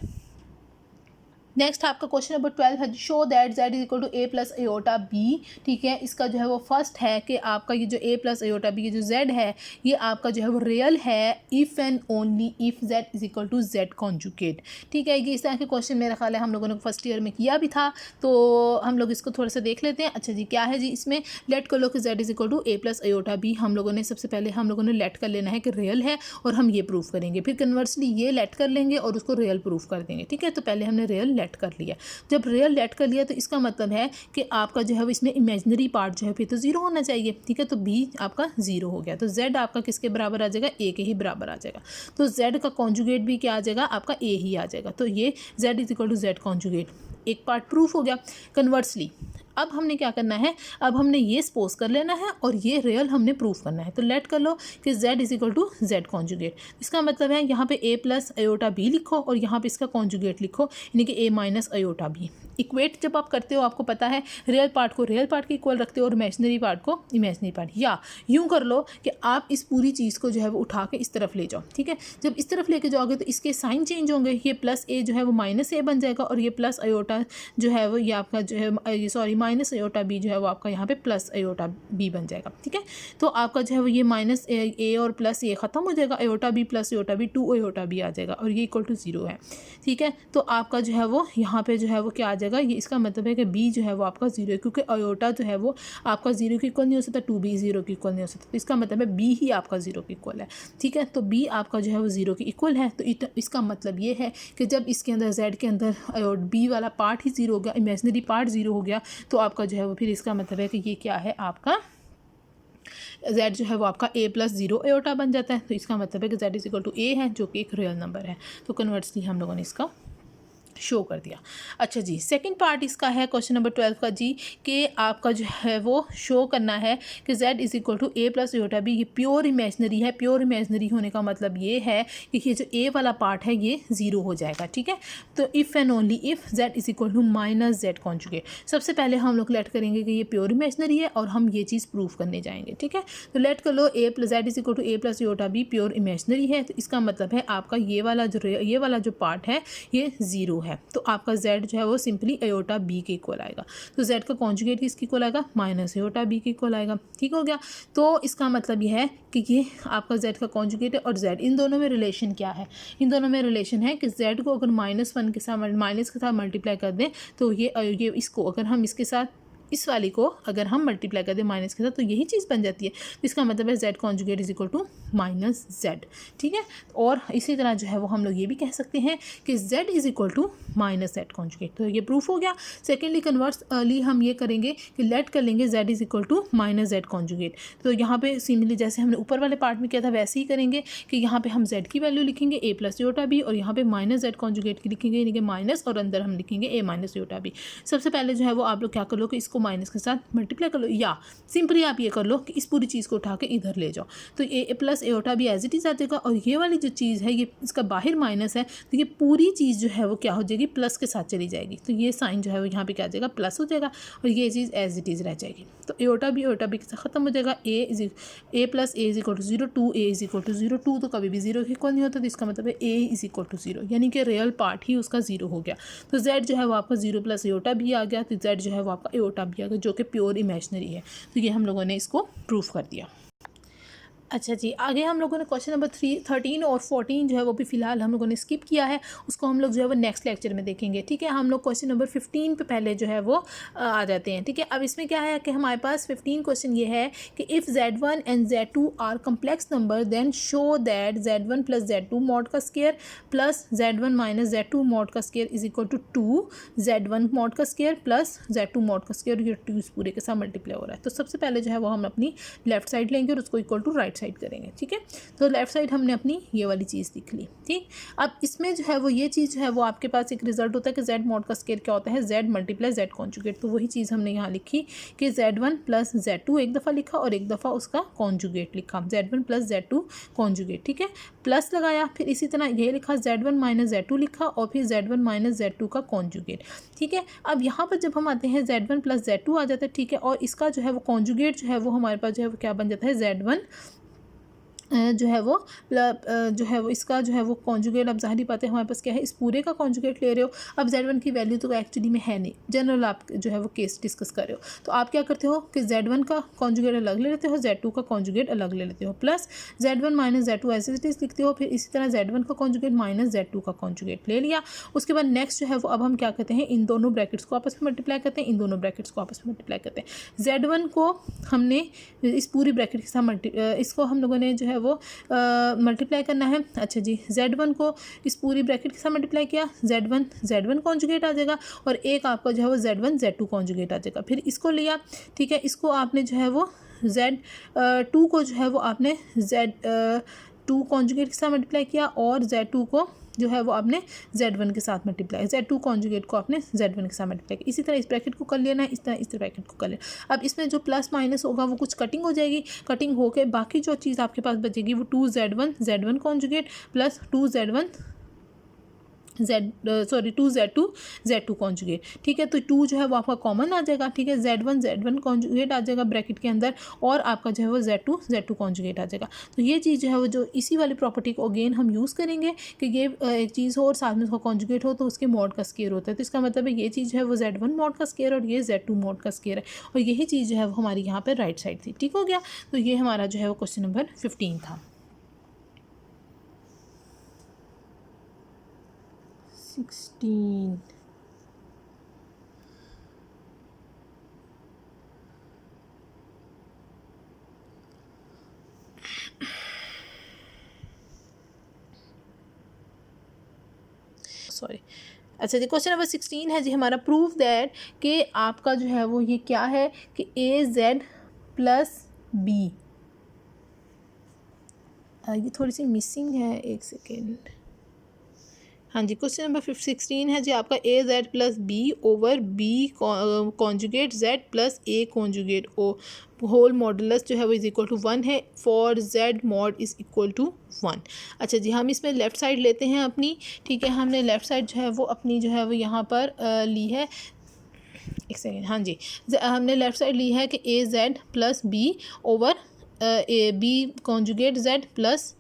नेक्स्ट आपका क्वेश्चन नंबर 12 है, show that z = a + iota b, ठीक है। इसका जो है वो फर्स्ट है कि आपका ये जो a + अयोटा b, ये जो z है ये आपका जो है वो रियल है if and only if z = z conjugate, ठीक है। ये इस तरह के क्वेश्चन मेरा ख्याल है हम लोगों ने फर्स्ट ईयर में किया भी था, तो हम लोग इसको थोड़ा सा देख लेते हैं। अच्छा जी, क्या है जी, इसमें लेट कर लो कि z = a + अयोटा b, हम लोगों ने सबसे पहले हम लोगों ने लेट कर लेना है कि रियल है और हम ये प्रूफ करेंगे, फिर कन्वर्सली ये लेट कर लेंगे और उसको रियल प्रूफ कर देंगे, ठीक है। तो पहले हमने रियल लेट कर लिया, जब रियल लेट कर लिया तो इसका मतलब है कि आपका जो है वो इसमें इमेजिनरी पार्ट जो है फिर तो 0 होना चाहिए, ठीक है। तो b आपका 0 हो गया, तो z आपका किसके बराबर आ जाएगा, a के ही बराबर आ जाएगा। तो z का कॉन्जुगेट भी क्या आ जाएगा, आपका a ही आ जाएगा। तो ये z = z कॉन्जुगेट एक पार्ट प्रूफ हो गया। कन्वर्सली अब हमने क्या करना है, अब हमने ये सपोज कर लेना है और ये रियल हमने प्रूफ करना है। तो लेट कर लो कि z = z कॉन्जुगेट, इसका मतलब है यहाँ पे a + अयोटा b लिखो और यहाँ पे इसका कॉन्जुगेट लिखो, यानी कि a - अयोटा b। इक्वेट जब आप करते हो आपको पता है रियल पार्ट को रियल पार्ट के इक्वल रखते हो और इमेजिनरी पार्ट को इमेजिनरी पार्ट, या यूँ कर लो कि आप इस पूरी चीज़ को जो है वो उठा के इस तरफ ले जाओ, ठीक है। जब इस तरफ लेके जाओगे तो इसके साइन चेंज होंगे, ये +a जो है वो -a बन जाएगा और ये प्लस अयोटा जो है वो ये आपका जो है सॉरी माइनस अयोटा b जो है वो आपका यहाँ पे प्लस अयोटा b बन जाएगा, ठीक है। तो आपका जो है वो ये -a और +a ख़त्म हो जाएगा, iota b + iota b 2 iota b आ जाएगा और ये = 0 है, ठीक है। तो आपका जो है वो यहाँ पे जो है वो क्या आ जाएगा, ये इसका मतलब है कि b जो है वो आपका 0 है, क्योंकि अयोटा जो है वो आपका 0 के इक्वल नहीं हो सकता, 2b 0 के इक्वल नहीं हो सकता, तो इसका मतलब है b ही आपका 0 के इक्वल है, ठीक है। तो b आपका जो है वो 0 के इक्वल है, तो इसका मतलब ये है कि जब इसके अंदर z के अंदर b वाला पार्ट ही 0 हो गया, इमेजिनरी पार्ट 0 हो गया, तो आपका जो है वो फिर इसका मतलब है कि ये क्या है, आपका z जो है वो आपका a + 0 अयोटा बन जाता है। तो इसका मतलब है कि z = a है, जो कि एक रियल नंबर है। तो कन्वर्सली हम लोगों ने इसका शो कर दिया। अच्छा जी, सेकंड पार्ट इसका है क्वेश्चन नंबर 12 का जी, कि आपका जो है वो शो करना है कि z = a + अयोटा b, ये प्योर इमेजिनरी है। प्योर इमेजिनरी होने का मतलब ये है कि ये जो a वाला पार्ट है ये 0 हो जाएगा, ठीक है। तो if and only if z = -z conjugate, सबसे पहले हम लोग लेट करेंगे कि ये प्योर इमेजिनरी है और हम ये चीज़ प्रूफ करने जाएंगे, ठीक है। तो लेट कर लो z = a + iota b pure imaginary है, तो इसका मतलब है आपका ये वाला जो पार्ट है ये 0 है। तो आपका z जो है वो सिंपली अयोटा b के इक्वल आएगा। तो z का कॉन्जुगेट किसके इक्वल आएगा, -अयोटा b के इक्वल आएगा, ठीक हो गया। तो इसका मतलब ये है कि ये आपका z का कॉन्जुगेट है और z, इन दोनों में रिलेशन क्या है, इन दोनों में रिलेशन है कि z को अगर -1 के साथ मल्टीप्लाई कर दें तो ये इसको अगर हम इसके साथ इस वाली को अगर हम मल्टीप्लाई कर दें माइनस के साथ तो यही चीज़ बन जाती है। तो इसका मतलब है z conjugate is equal to minus Z, ठीक है। और इसी तरह जो है वो हम लोग ये भी कह सकते हैं कि z is equal to minus Z conjugate. तो ये प्रूफ हो गया। सेकेंडली कन्वर्सली हम ये करेंगे कि लेट कर लेंगे z is equal to minus Z conjugate. तो यहाँ पे सिमिलरली जैसे हमने ऊपर वाले पार्ट में किया था वैसे ही करेंगे कि यहाँ पे हम z की वैल्यू लिखेंगे a प्लस योटा b, और यहाँ पे माइनस जेड कॉन्जुगेट की लिखेंगे यानी कि माइनस, और अंदर हम लिखेंगे a माइनस योटा b। सबसे पहले जो है वो आप लोग क्या कर लो कि इसको माइनस के साथ मल्टीप्लाई कर लो, या सिंपली आप ये कर लो कि इस पूरी चीज़ को उठा के इधर ले जाओ। तो a प्लस एटा भी एज इट इज़ आ जाएगा, और ये वाली जो चीज़ है ये इसका बाहर माइनस है तो ये पूरी चीज़ जो है वो क्या हो जाएगी, प्लस के साथ चली जाएगी। तो ये साइन जो है वो यहाँ पे क्या आ जाएगा, प्लस हो जाएगा, और ये चीज़ एज इट इज़ रह जाएगी। तो एटा भी के साथ खत्म हो जाएगा। a plus A is equal to 0, 2a is equal to 0, 2 तो कभी भी 0 के इक्वल नहीं होता, तो इसका मतलब है a इज इक्वल टू 0, यानी कि रियल पार्ट ही उसका 0 हो गया। तो z जो है वो आपका 0 प्लस एटा भी आ गया, तो z जो है वो आपका एटा भी आ गया जो कि प्योर इमेजिनरी है। तो ये हम लोगों ने इसको प्रूफ कर दिया। अच्छा जी, आगे हम लोगों ने क्वेश्चन नंबर 13 और 14 जो है वो भी फ़िलहाल हम लोगों ने स्किप किया है, उसको हम लोग जो है वो नेक्स्ट लेक्चर में देखेंगे, ठीक है। हम लोग क्वेश्चन नंबर 15 पे पहले जो है वो आ जाते हैं, ठीक है। अब इसमें क्या है कि हमारे पास 15 क्वेश्चन ये है कि if z1 and z2 are complex number then show that z1 plus z2 mod का square plus z1 minus z2 mod का square is equal to 2 z1 mod का स्केयर प्लस z2 मॉड का square, ये 2 पूरे के साथ multiply हो रहा है। तो सबसे पहले जो है वो हम अपनी लेफ्ट साइड लेंगे और उसको इक्वल टू राइट साइड करेंगे, ठीक है। तो लेफ्ट साइड हमने अपनी ये वाली चीज़ लिख ली, ठीक। अब इसमें जो है वो ये चीज़ जो है वो आपके पास एक रिजल्ट होता है कि z मॉड का स्केयर क्या होता है, z मल्टीप्लाई z कॉन्जुगेट। तो वही चीज़ हमने यहाँ लिखी कि z1 प्लस z2 एक दफ़ा लिखा और एक दफ़ा उसका कॉन्जुगेट लिखा, z1 प्लस z2 कॉन्जुगेट, ठीक है। प्लस लगाया, फिर इसी तरह ये लिखा z1 माइनस z2 लिखा और फिर z1 माइनस z2 का कॉन्जुगेट, ठीक है। अब यहाँ पर जब हम आते हैं z1 प्लस z2 आ जाता है, ठीक है, और इसका जो है वो कॉन्जुगेट जो है वो हमारे पास जो है वो क्या बन जाता है, z1 जो है वो इसका जो है वो कॉन्जुगेट। अब ज़ाहिर बात है हमारे पास क्या है, इस पूरे का कॉन्जुगेट ले रहे हो। अब z1 की वैल्यू तो एक्चुअली में है नहीं, जनरल आप जो है वो केस डिस्कस कर रहे हो, तो आप क्या करते हो कि z1 का कॉन्जुगेट अलग ले लेते हो, z2 का कॉन्जुगेट अलग ले लेते हो, plus z1 minus z2 as it is लिखते हो। फिर इसी तरह z1 का कॉन्जुगेट माइनस z2 का कॉन्जुगेट ले लिया। उसके बाद नेक्स्ट जो है वो अब हम क्या करते हैं, इन दोनों ब्रैकेट्स को आपस में मल्टीप्लाई करते हैं, इन दोनों ब्रैकेट्स को आपस में मल्टीप्लाई करते हैं। z1 को हमने इस पूरी ब्रैकेट के साथ इसको हम लोगों ने जो है वो मल्टीप्लाई करना है। अच्छा जी, z1 को इस पूरी ब्रैकेट के साथ मल्टीप्लाई किया, z1 कॉन्जुगेट आ जाएगा, और एक आपका जो है वो z1 z2 कॉन्जुगेट आ जाएगा। फिर इसको लिया, ठीक है, इसको आपने जो है वो z2 को जो है वो आपने z2 कॉन्जुगेट के साथ मल्टीप्लाई किया, और z2 को जो है वो आपने z1 के साथ मल्टीप्लाई, z2 कॉन्जुगेट को आपने z1 के साथ मल्टीप्लाई किया। इसी तरह इस ब्रैकेट को कर लेना है, इस तरह इस ब्रैकेट को कर लेना। अब इसमें जो प्लस माइनस होगा वो कुछ कटिंग हो जाएगी, कटिंग होकर बाकी जो चीज़ आपके पास बचेगी वो 2z1 conjugate plus 2z2 z2 conjugate, ठीक है। तो 2 जो है वो आपका कॉमन आ जाएगा, ठीक है, z1 कॉन्जुगेट आ जाएगा ब्रैकेट के अंदर, और आपका जो है वो z2 कॉन्जुगेट आ जाएगा। तो ये चीज़ जो है वो जो इसी वाली प्रॉपर्टी को अगेन हम यूज़ करेंगे कि ये एक चीज़ हो और साथ में उसका कॉन्जुगेट हो तो उसके मॉड का स्केयर होता है। तो इसका मतलब है ये चीज़ जो है वो z1 मॉड का स्केयर और ये z2 मॉड का स्केयर है, और यही चीज़ जो है वो हमारी यहाँ पर राइट साइड थी, ठीक हो गया। तो ये हमारा जो है वो क्वेश्चन नंबर 15 था। 16 सॉरी, अच्छा जी, क्वेश्चन नंबर 16 है जी हमारा, प्रूव दैट कि आपका जो है वो ये क्या है कि AZ प्लस B, ये थोड़ी सी मिसिंग है, एक सेकेंड। हाँ जी, क्वेश्चन नंबर 16 है जी आपका AZ plus B over B conjugate Z plus A conjugate O whole modulus जो है वो इज इक्वल टू 1 है for Z mod is equal to 1। अच्छा जी, हम इसमें लेफ़्ट साइड लेते हैं अपनी, ठीक है। हमने लेफ़्ट साइड जो है वो अपनी जो है वो यहाँ पर ली है, एक सेकेंड, हाँ जी, हमने लेफ़्ट साइड ली है कि AZ plus B over B conjugate Z plus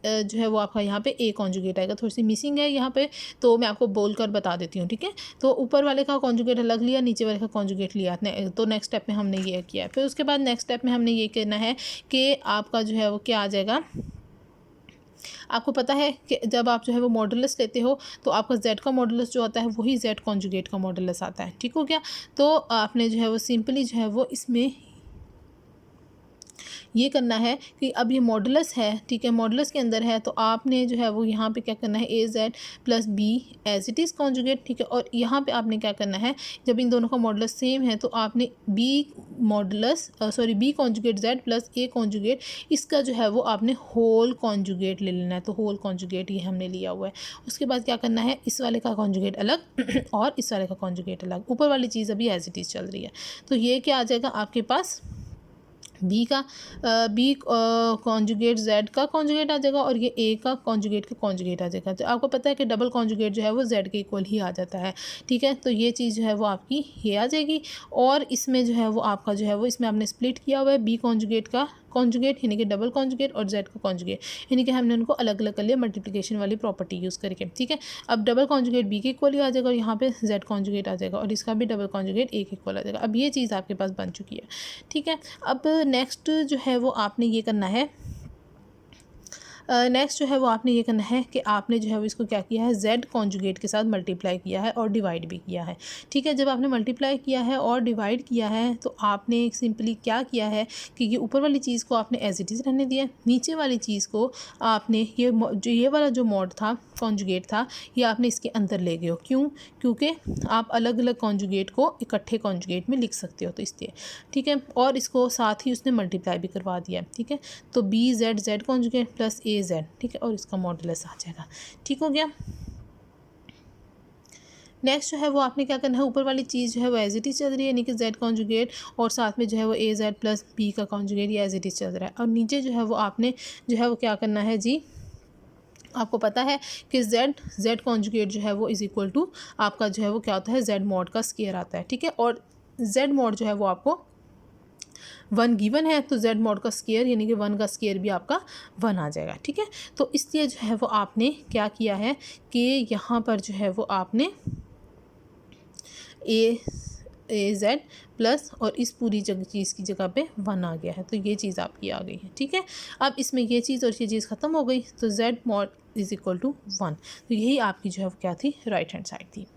जो है वो आपका यहाँ पे A कॉन्जुगेट आएगा। थोड़ी सी मिसिंग है यहाँ पे, तो मैं आपको बोल कर बता देती हूँ, ठीक है। तो ऊपर वाले का कॉन्जुगेट अलग लिया, नीचे वाले का कॉन्जुगेट लिया, तो नेक्स्ट स्टेप में हमने ये किया है। फिर उसके बाद नेक्स्ट स्टेप में हमने ये करना है कि आपका जो है वो क्या आ जाएगा आपको पता है कि जब आप जो है वो मॉडुलस लेते हो तो आपका z का मॉडुलस जो होता है वही z कॉन्जुगेट का मॉडुलस आता है, ठीक हो गया। तो आपने जो है वो सिंपली जो है वो इसमें ये करना है कि अब ये मॉडुलस है, ठीक है, मॉडुलस के अंदर है, तो आपने जो है वो यहाँ पे क्या करना है, a z plus b as it is conjugate, ठीक है। और यहाँ पे आपने क्या करना है, जब इन दोनों का मॉडुलस सेम है तो आपने B conjugate Z plus A conjugate, इसका जो है वो आपने होल कॉन्जुगेट ले लेना है। तो होल कॉन्जुगेट ये हमने लिया हुआ है। उसके बाद क्या करना है, इस वाले का कॉन्जुगेट अलग और इस वाले का कॉन्जुगेट अलग, ऊपर वाली चीज़ अभी एज इट इज़ चल रही है। तो ये क्या आ जाएगा आपके पास, बी कॉन्जुगेट जेड का कॉन्जुगेट आ जाएगा और ये ए का कॉन्जुगेट आ जाएगा। तो आपको पता है कि डबल कॉन्जुगेट जो है वो जेड के इक्वल ही आ जाता है, ठीक है। तो ये चीज़ जो है वो आपकी ये आ जाएगी। और इसमें जो है वो आपका जो है वो इसमें आपने स्प्लिट किया हुआ है बी कॉन्जुगेट का कॉन्जुगेट यानी कि डबल कॉन्जुगेट और जेड का कॉन्जुगेट, यानी कि हमने उनको अलग अलग कर लिया मल्टीप्लिकेशन वाली प्रॉपर्टी यूज़ करके, ठीक है। अब डबल कॉन्जुगेट बी के इक्वल ही आ जाएगा और यहाँ पे जेड कॉन्जुगेट आ जाएगा और इसका भी डबल कॉन्जुगेट ए के इक्वल आ जाएगा। अब ये चीज़ आपके पास बन चुकी है, ठीक है। अब नेक्स्ट जो है वो आपने ये करना है, नेक्स्ट जो है वो आपने ये करना है कि आपने जो है वो इसको क्या किया है, z कॉन्जुगेट के साथ मल्टीप्लाई किया है और डिवाइड भी किया है, ठीक है। जब आपने मल्टीप्लाई किया है और डिवाइड किया है तो आपने सिंपली क्या किया है कि ये ऊपर वाली चीज़ को आपने एज इट इज़ रहने दिया, नीचे वाली चीज़ को आपने ये वाला जो मॉड था कॉन्जुगेट था ये आपने इसके अंदर ले गए हो। क्यों? क्योंकि आप अलग अलग कॉन्जुगेट को इकट्ठे कॉन्जुगेट में लिख सकते हो, तो इसलिए, ठीक है। और इसको साथ ही उसने मल्टीप्लाई भी करवा दिया, ठीक है। तो बी जेड कॉन्जुगेट प्लस ए जेड, ठीक है, और इसका मॉडुलस आ जाएगा, ठीक हो गया। नेक्स्ट जो है वो आपने क्या करना है, ऊपर वाली चीज़ जो है वो एज इट इज़ चल रही है यानी कि जेड कॉन्जुगेट और साथ में जो है वो ए जेड प्लस बी का कॉन्जुगेट ये एज इट इज़ चल रहा है। और नीचे जो है वो आपने जो है वो क्या करना है जी, आपको पता है कि जेड कॉन्जुगेट जो है वो इज़ इक्वल टू आपका जो है वो क्या होता है, जेड मॉड का स्केयर आता है, ठीक है। और जेड मॉड जो है वो आपको 1 गिवन है, तो जेड मॉड का स्केयर यानी कि 1 का स्केयर भी आपका 1 आ जाएगा, ठीक है। तो इसलिए जो है वो आपने क्या किया है कि यहाँ पर जो है वो आपने ए जेड प्लस और इस पूरी चीज़ की जगह पे 1 आ गया है, तो ये चीज़ आपकी आ गई है, ठीक है। अब इसमें ये चीज़ और ये चीज़ ख़त्म हो गई, तो Z mod is equal to 1, तो यही आपकी जो है वो क्या थी, राइट हैंड साइड थी।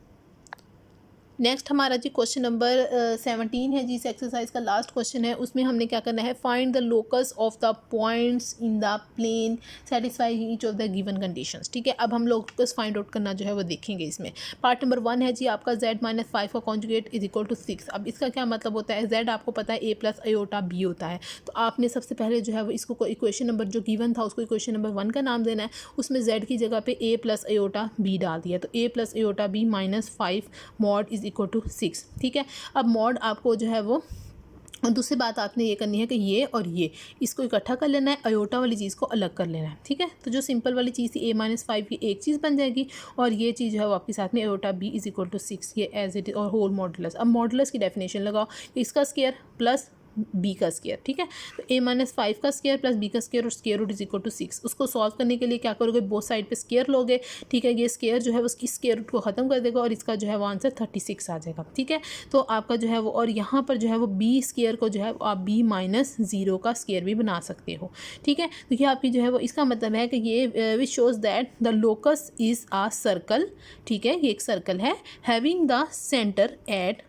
नेक्स्ट हमारा जी क्वेश्चन नंबर 17 है जी, इस एक्सरसाइज का लास्ट क्वेश्चन है। उसमें हमने क्या करना है, find the locus of the points in the plane satisfy each of the given conditions, ठीक है। अब हम लोकस फाइंड आउट करना जो है वो देखेंगे इसमें। पार्ट नंबर 1 है जी आपका z-5 का कॉन्जुगेट इज इक्वल टू 6। अब इसका क्या मतलब होता है, z आपको पता है a प्लस आयोटा b होता है, तो आपने सबसे पहले जो है वो इसको इक्वेशन नंबर जो गिवन था उसको इक्वेशन नंबर 1 का नाम देना है। उसमें z की जगह पे a प्लस आयोटा b डाल दिया, तो a plus iota b -5 mod is equal to 6, ठीक है। अब मॉड आपको जो है वो, और दूसरी बात आपने ये करनी है कि ये और ये इसको इकट्ठा कर लेना है, अयोटा वाली चीज़ को अलग कर लेना है, ठीक है। तो जो सिंपल वाली चीज़ थी a-5 की एक चीज़ बन जाएगी और ये चीज़ जो है वो आपके साथ में iota b is equal to 6, ये एज इट इज और होल मॉडुलस। अब मॉडुलस की डेफिनेशन लगाओ, इसका स्क्वायर प्लस बी का स्क्वायर, ठीक है। तो a-5 का स्क्वायर प्लस बी का स्क्वायर और square root is equal to 6। उसको सॉल्व करने के लिए क्या करोगे, बोथ साइड पे स्क्वायर लोगे, ठीक है। ये स्क्वायर जो है उसकी स्क्वायर रूट को ख़त्म कर देगा और इसका जो है वो आंसर 36 आ जाएगा, ठीक है। तो आपका जो है वो, और यहाँ पर जो है वो बी स्क्वायर को जो है आप b-0 का स्क्वायर भी बना सकते हो, ठीक है। तो ये आपकी जो है वो, इसका मतलब है कि ये which shows that the locus is a circle, ठीक है। ये एक सर्कल है हैविंग द सेंटर एट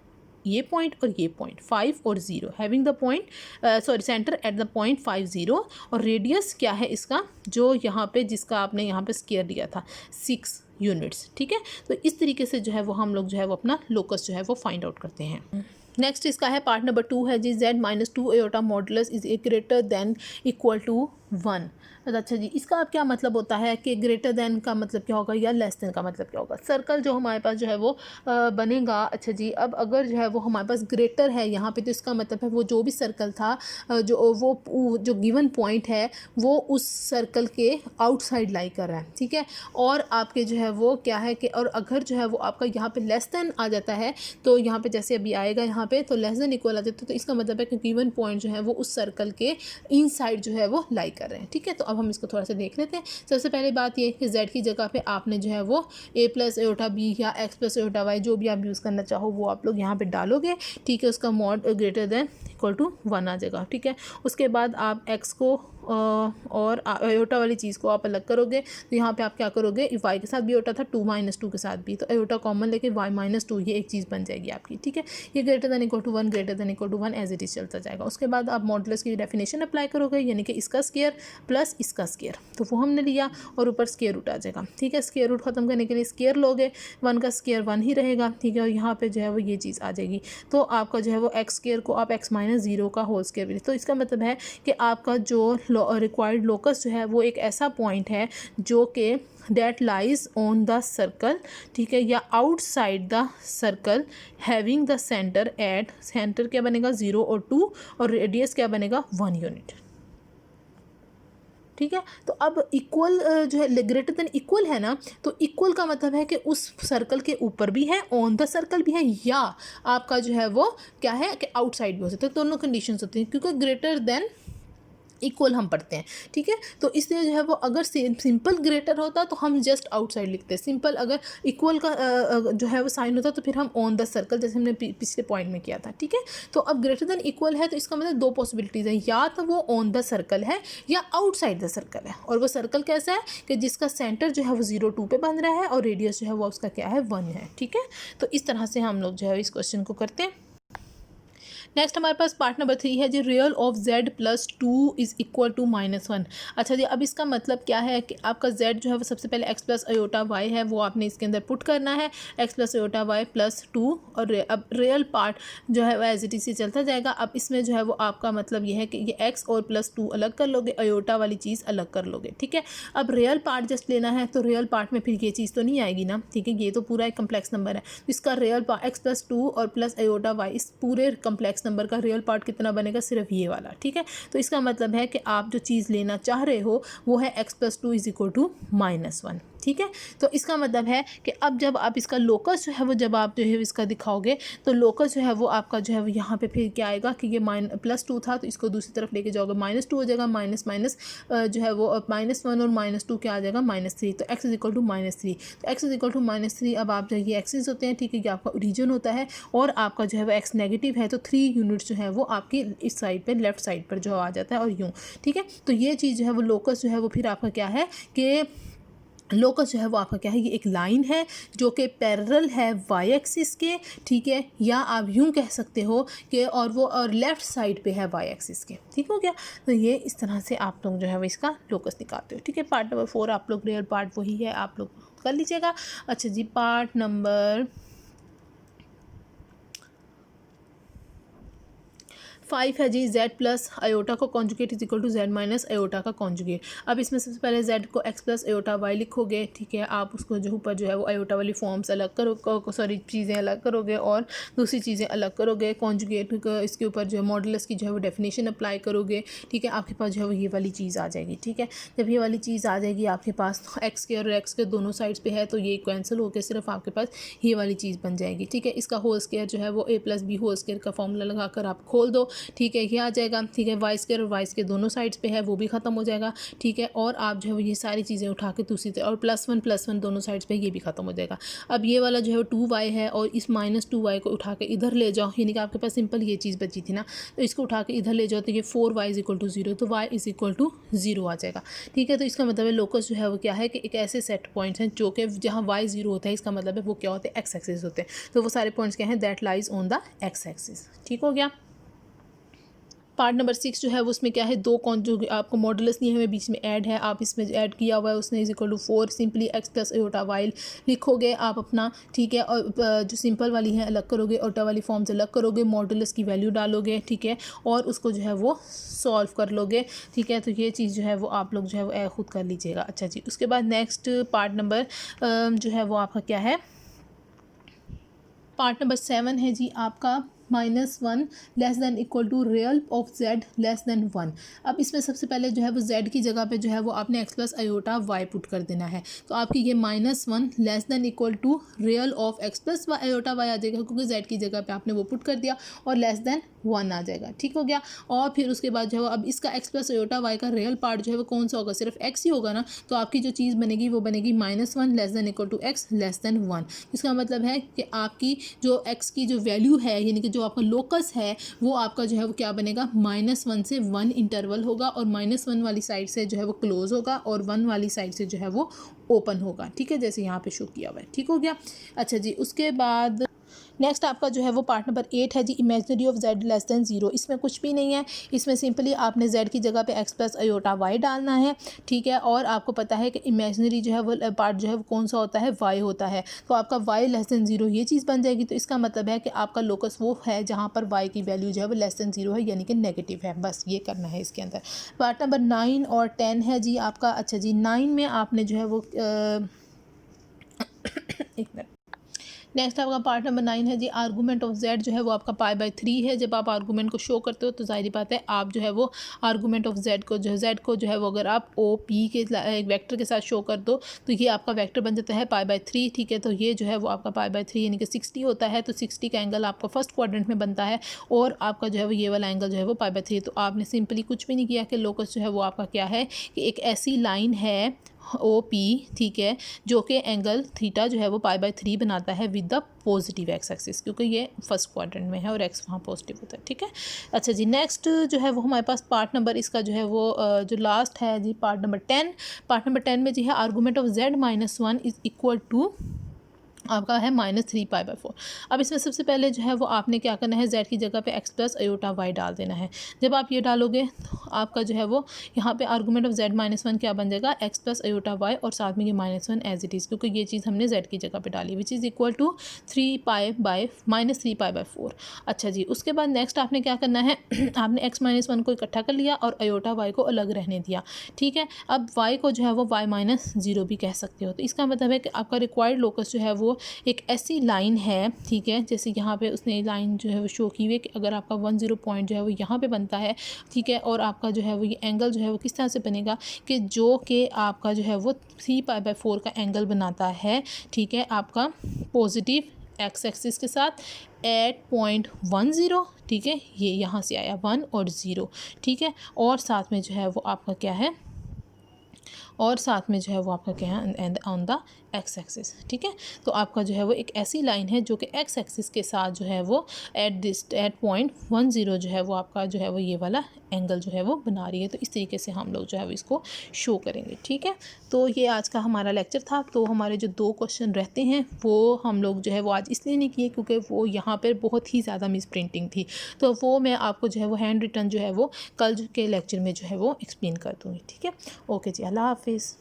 ये पॉइंट और ये पॉइंट 5 और 0, having the point centre at the point 5 0, और रेडियस क्या है इसका, जो यहाँ पे जिसका आपने यहाँ पे स्क्वायर लिया था 6 यूनिट्स, ठीक है। तो इस तरीके से जो है वो हम लोग जो है वो अपना लोकस जो है वो फाइंड आउट करते हैं। नेक्स्ट इसका है पार्ट नंबर 2 है जी, z-2 iota modulus is a greater than equal to 1। अच्छा जी, इसका अब क्या मतलब होता है कि ग्रेटर देन का मतलब क्या होगा या लेस देन का मतलब क्या होगा। सर्कल जो हमारे पास जो है वो बनेगा, अच्छा जी, अब अगर जो है वो हमारे पास ग्रेटर है यहाँ पे, तो इसका मतलब है वो जो भी सर्कल था जो गिवन पॉइंट है वो उस सर्कल के आउटसाइड लाई कर रहा है, ठीक है। और आपके जो है वो क्या है कि, और अगर जो है वो आपका यहाँ पे लेस देन आ जाता है, तो यहाँ पे जैसे अभी आएगा यहाँ पे तो लेस देन इक्वल आ जाता है, तो इसका मतलब है कि गिवन पॉइंट जो है वो उस सर्कल के इनसाइड जो है वो लाई कर रहे हैं, ठीक है। तो अब हम इसको थोड़ा सा देख लेते हैं। सबसे पहले बात ये कि z की जगह पे आपने जो है वो a प्लस आयोटा b या x प्लस आयोटा y जो भी आप यूज़ करना चाहो वो आप लोग यहाँ पे डालोगे, ठीक है। उसका mod greater than equal to 1 आ जाएगा, ठीक है। उसके बाद आप x को और आयोटा वाली चीज़ को आप अलग करोगे तो यहाँ पे आप क्या करोगे, वाई के साथ भी आयोटा था, 2 - 2 के साथ भी, तो आयोटा कॉमन लेके y - 2 ये एक चीज़ बन जाएगी आपकी, ठीक है। ये greater than equal to 1 greater than equal to 1 as it is चलता जाएगा। उसके बाद आप मॉडुलस की डेफिनेशन अप्लाई करोगे, यानी कि इसका स्क्वायर प्लस इसका स्क्वायर, तो वो हमने लिया और ऊपर स्क्वायर रूट आ जाएगा, ठीक है। स्क्वायर रूट खत्म करने के लिए स्क्वायर लोगे, 1 का स्क्वायर 1 ही रहेगा, ठीक है। और यहाँ पे जो है वो ये चीज़ आ जाएगी, तो आपका जो है वो एक्स स्क्वायर को आप x - 0 का होल स्क्वायर भी, तो इसका मतलब है कि आपका जो रिक्वायर्ड लोकस जो है वो एक ऐसा पॉइंट है जो कि that lies on the circle, ठीक है, या outside the circle having the centre eight, centre क्या बनेगा 0 और 2 और रेडियस क्या बनेगा 1 यूनिट, ठीक है। तो अब इक्वल जो है ग्रेटर देन इक्वल है ना, तो इक्वल का मतलब है कि उस सर्कल के ऊपर भी है, ऑन द सर्कल भी है, या आपका जो है वो क्या है कि आउटसाइड भी हो सकता है, दोनों कंडीशंस होती हैं, क्योंकि ग्रेटर देन इक्वल हम पढ़ते हैं, ठीक है। तो इसलिए जो है वो अगर सिंपल ग्रेटर होता तो हम जस्ट आउटसाइड लिखते हैं, सिंपल अगर इक्वल का जो है वो साइन होता तो फिर हम ऑन द सर्कल, जैसे हमने पिछले पॉइंट में किया था, ठीक है। तो अब ग्रेटर देन इक्वल है तो इसका मतलब दो पॉसिबिलिटीज़ है, या तो वो ऑन द सर्कल है या आउटसाइड द सर्कल है, और वो सर्कल कैसा है कि जिसका सेंटर जो है वो 0 2 पे बन रहा है और रेडियस जो है वो उसका क्या है 1 है, ठीक है। तो इस तरह से हम लोग जो है इस क्वेश्चन को करते हैं। नेक्स्ट हमारे पास पार्ट नंबर 3 है जी, real of z plus 2 is equal to -1। अच्छा जी, अब इसका मतलब क्या है कि आपका z जो है वो सबसे पहले x प्लस अयोटा y है, वो आपने इसके अंदर पुट करना है, x plus iota y plus 2, और अब रियल पार्ट जो है वो एज इट इज़ चलता जाएगा। अब इसमें जो है वो आपका मतलब ये है कि ये x और प्लस 2 अलग कर लोगे, अयोटा वाली चीज़ अलग कर लोगे, ठीक है। अब रियल पार्ट जस्ट लेना है, तो रियल पार्ट में फिर ये चीज़ तो नहीं आएगी ना, ठीक है, ये तो पूरा एक कम्प्लेक्स नंबर है, इसका रियल पार्ट x प्लस 2 और प्लस अयोटा y, इस पूरे कम्प्लेक्स नंबर का रियल पार्ट कितना बनेगा, सिर्फ ये वाला, ठीक है। तो इसका मतलब है कि आप जो चीज़ लेना चाह रहे हो वो है x plus 2 is equal to -1, ठीक है। तो इसका मतलब है कि अब जब आप इसका लोकस जो है वो जब आप जो है इसका दिखाओगे तो लोकस जो है वो आपका जो है वो यहाँ पे फिर क्या आएगा कि ये +2 था तो इसको दूसरी तरफ लेके जाओगे, -2 हो जाएगा, माइनस माइनस जो है वो -1 और -2 क्या आ जाएगा -3, तो x इज इक्वल टू -3, तो x इज इक्वल टू -3। अब आप जो ये एक्सिस होते हैं, ठीक है, ये आपका ओरिजिन होता है और आपका जो है वो x नेगेटिव है, तो 3 यूनिट्स जो है वो आपकी इस साइड पे लेफ्ट साइड पर जो आ जाता है और यूँ, ठीक है। तो ये चीज़ जो है वो लोकस जो है वो फिर आपका क्या है कि लोकस जो है वो आपका क्या है, ये एक लाइन है जो कि पैरेलल है वाई एक्सिस के, ठीक है, या आप यूँ कह सकते हो कि और वो और लेफ़्ट साइड पे है वाई एक्सिस के, ठीक हो गया। तो ये इस तरह से आप लोग जो है वो इसका लोकस निकालते हो, ठीक है। पार्ट नंबर 4 आप लोग रियल पार्ट वही है, आप लोग कर लीजिएगा। अच्छा जी, पार्ट नंबर 5 है जी, z प्लस अयोटा का conjugate is equal to z minus iota का कॉन्जुगेट। अब इसमें सबसे पहले z को x प्लस अयोटा y लिखोगे, ठीक है। आप उसको जो ऊपर जो है वो अयोटा वाली फॉर्म्स अलग करो, सॉरी चीज़ें अलग करोगे और दूसरी चीज़ें अलग करोगे, कॉन्जुगेट इसके ऊपर जो है मॉडुलस की जो है वो डेफिनेशन अप्लाई करोगे, ठीक है। आपके पास जो है वो ये वाली चीज़ आ जाएगी, ठीक है। जब ये वाली चीज़ आ जाएगी आपके पास x के और x के दोनों साइड्स पे है, तो ये कैंसिल होकर सिर्फ आपके पास ये वाली चीज़ बन जाएगी, ठीक है। इसका होल स्क्वायर जो है वो a plus B whole square का फॉर्मूला लगाकर आप खोल दो, ठीक है, ये आ जाएगा, ठीक है। वाई स्क्वायर और वाई स्क्वायर दोनों साइड्स पे है, वो भी खत्म हो जाएगा, ठीक है। और आप जो है वो ये सारी चीज़ें उठा के दूसरी तरफ, और +1 दोनों साइड्स पे ये भी खत्म हो जाएगा। अब ये वाला जो है 2y है और इस -2y को उठा के इधर ले जाओ, यानी कि आपके पास सिंपल ये चीज़ बची थी ना, तो इसको उठा के इधर ले जाओ तो ये 4y इज इक्वल टू 0, तो y इज इक्वल टू 0 आ जाएगा, ठीक है। तो इसका मतलब है लोकस जो है वो क्या है कि एक ऐसे सेट पॉइंट्स हैं जो कि जहाँ y 0 होता है, इसका मतलब है वो क्या होते हैं, x एक्सिस होते हैं। तो वो सारे पॉइंट्स क्या हैं, that lies on the x axis, ठीक हो गया। पार्ट नंबर 6 जो है वो उसमें क्या है, दो जो आपको मॉडुलस नहीं है, हमें बीच में ऐड है, आप इसमें ऐड किया हुआ है उसने is equal to 4, simply x plus iota Y लिखोगे आप अपना, ठीक है। और जो सिंपल वाली है अलग करोगे, ओटा वाली फॉर्म्स अलग करोगे, मॉडुलस की वैल्यू डालोगे, ठीक है, और उसको जो है वो सॉल्व कर लोगे, ठीक है। तो ये चीज़ जो है वो आप लोग जो है वो खुद कर लीजिएगा। अच्छा जी, उसके बाद नेक्स्ट पार्ट नंबर जो है वो आपका क्या है, पार्ट नंबर 7 है जी आपका -1 less than equal to real of z less than 1। अब इसमें सबसे पहले जो है वो z की जगह पे जो है वो आपने x plus iota y put कर देना है, तो आपकी ये -1 less than equal to real of x plus iota y आ जाएगा, क्योंकि z की जगह पे आपने वो पुट कर दिया, और लेस दैन 1 आ जाएगा, ठीक हो गया। और फिर उसके बाद जो है अब इसका x प्लस अयोटा y का रियल पार्ट जो है वो कौन सा होगा, सिर्फ x ही होगा ना, तो आपकी जो चीज़ बनेगी वो बनेगी -1 less than equal to x less than 1। इसका मतलब है कि आपकी जो x की जो वैल्यू है, यानी कि जो आपका लोकस है वो आपका जो है वो क्या बनेगा, -1 से 1 इंटरवल होगा और -1 वाली साइड से जो है वो क्लोज होगा और 1 वाली साइड से जो है वो ओपन होगा। ठीक है, जैसे यहाँ पे शो किया हुआ है। ठीक हो गया। अच्छा जी, उसके बाद नेक्स्ट आपका जो है वो पार्ट नंबर 8 है जी, imaginary of z less than 0। इसमें कुछ भी नहीं है, इसमें सिंपली आपने z की जगह पे x प्लस आयोटा y डालना है। ठीक है, और आपको पता है कि इमेजिनरी जो है वो पार्ट जो है वो कौन सा होता है, y होता है। तो आपका y लेस दैन 0 ये चीज़ बन जाएगी। तो इसका मतलब है कि आपका लोकस वो है जहाँ पर y की वैल्यू जो है वो लेस दैन 0 है, यानी कि नेगेटिव है। बस ये करना है इसके अंदर। पार्ट नंबर 9 और 10 है जी आपका। अच्छा जी, 9 में आपने जो है वो एक मिनट, नेक्स्ट आपका पार्ट नंबर 9 है जी, आर्गूमेंट ऑफ z जो है वो आपका π/3 है। जब आप आर्गूमेंट को शो करते हो तो जाहिर बात है आप जो है वो आर्गूमेंट ऑफ z को जो है वो अगर आप OP के एक वेक्टर के साथ शो कर दो तो ये आपका वेक्टर बन जाता है π/3। ठीक है, तो ये जो है वो आपका π/3 यानी कि 60 होता है। तो 60 का एंगल आपका फर्स्ट क्वाड्रेंट में बनता है और आपका जो है वो ये वाला एंगल जो है वो π/3। तो आपने सिंपली कुछ भी नहीं किया कि लोकस जो है वो आपका क्या है कि एक ऐसी लाइन है OP, ठीक है, जो कि एंगल थीटा जो है वो π/3 बनाता है with the positive x axis, क्योंकि ये फर्स्ट क्वाड्रेंट में है और एक्स वहाँ पॉजिटिव होता है। ठीक है। अच्छा जी, नेक्स्ट जो है वो हमारे पास पार्ट नंबर इसका जो है वो जो लास्ट है जी, पार्ट नंबर 10। पार्ट नंबर 10 में जी है argument of z-1 is equal to आपका है -3π/4। अब इसमें सबसे पहले जो है वो आपने क्या करना है, z की जगह पे x प्लस आयोटा y डाल देना है। जब आप ये डालोगे तो आपका जो है वो यहाँ पे आर्गूमेंट ऑफ z-1 क्या बन जाएगा, x प्लस आयोटा y और साथ में ये -1 एज इट इज़, क्योंकि ये चीज़ हमने z की जगह पे डाली, विच इज़ इक्वल टू -3π/4। अच्छा जी, उसके बाद नेक्स्ट आपने क्या करना है आपने x-1 को इकट्ठा कर लिया और आयोटा y को अलग रहने दिया। ठीक है, अब y को जो है वो y-0 भी कह सकते हो। तो इसका मतलब है कि आपका रिक्वायर्ड लोकस जो है वो एक ऐसी लाइन है। ठीक है, जैसे यहाँ पे उसने लाइन जो है वो शो की हुई है कि अगर आपका 10 पॉइंट जो है वो यहाँ पे बनता है, ठीक है, और आपका जो है वो ये एंगल जो है वो किस तरह से बनेगा कि जो कि आपका जो है वो 3π/4 का एंगल बनाता है। ठीक है, आपका पॉजिटिव एक्स एक्सिस के साथ एट पॉइंट 10। ठीक है, ये यहाँ से आया 1 और 0। ठीक है, और साथ में जो है वो आपका क्या है, और साथ में जो है वो आपका क्या है ऑन द एक्स एक्सिस। ठीक है, तो आपका जो है वो एक ऐसी लाइन है जो कि एक्स एक्सिस के साथ जो है वो एट पॉइंट 10 जो है वो आपका जो है वो ये वाला एंगल जो है वो बना रही है। तो इस तरीके से हम लोग जो है वो इसको शो करेंगे। ठीक है, तो ये आज का हमारा लेक्चर था। तो हमारे जो 2 क्वेश्चन रहते हैं वो हम लोग जो है वो आज इसलिए नहीं किए क्योंकि वो यहाँ पर बहुत ही ज़्यादा मिस प्रिंटिंग थी। तो वो मैं आपको जो है वो हैंड रिटन जो है वो कल के लेक्चर में जो है वो एक्सप्लेन कर दूँगी। ठीक है, ओके जी, अल्लाह हाफिज़।